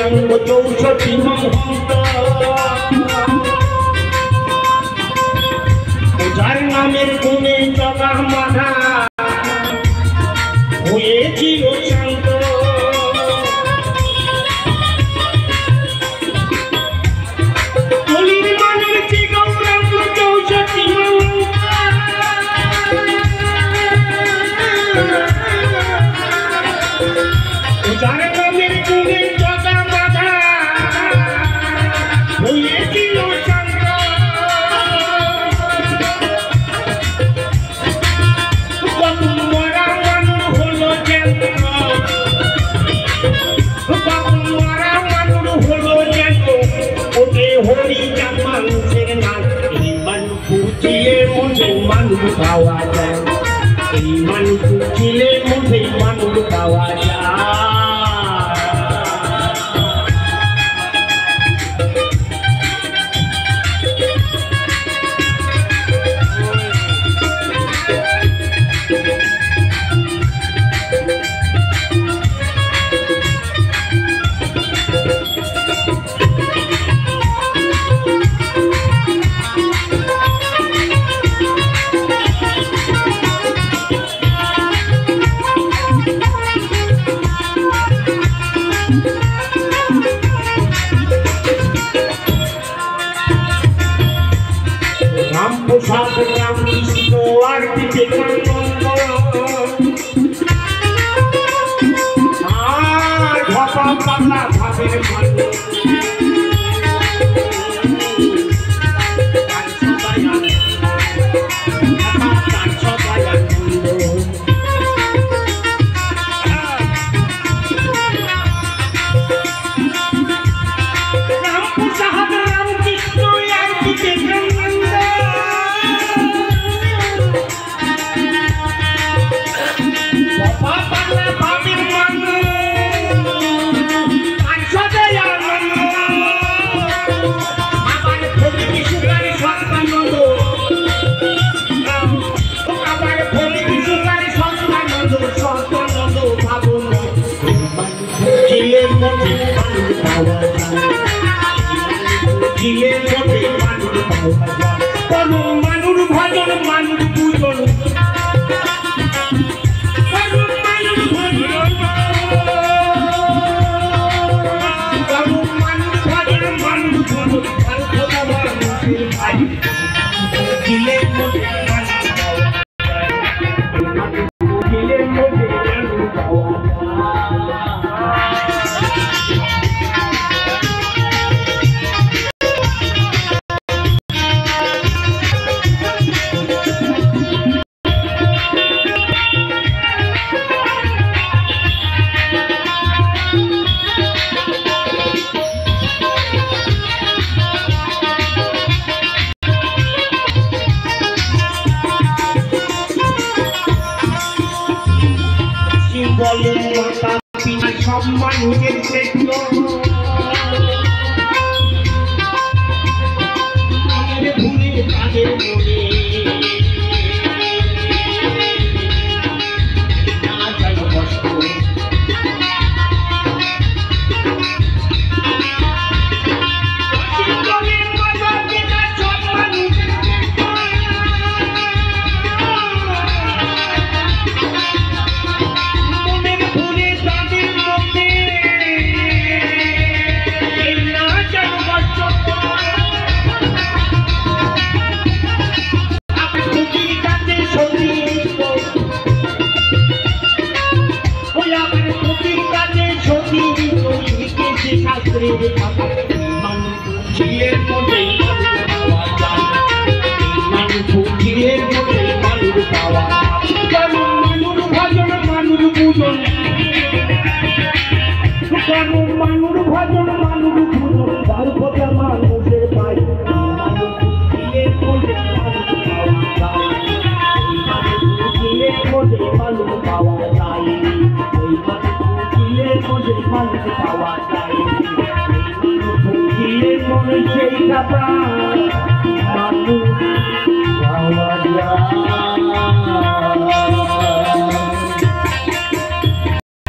গৌরাঙ্গ চৌষট্টি মহন্ত যার নামের গুণে জগা মাধা হয়েছিল শান্ত কলির মানের শ্রী গৌরাঙ্গ চৌষট্টি মহন্ত যার নামের গুণে জগা মাধা হয়েছিল শান্ত মানুষ পাওয়া যায় এই মানুষ ছিলে মধ্যে মানুষ পাওয়া যায় রাম প্রসাদ রাম কৃষ্ণ আর বিবেকানন্দ আর ভাপা পাতা ভাবের মানুষ মানুষ ভজন মানুষ পূজন সব মানুষের শ্রেষ্ঠ ভুলে তাদের মনে কষ্ট মানুষ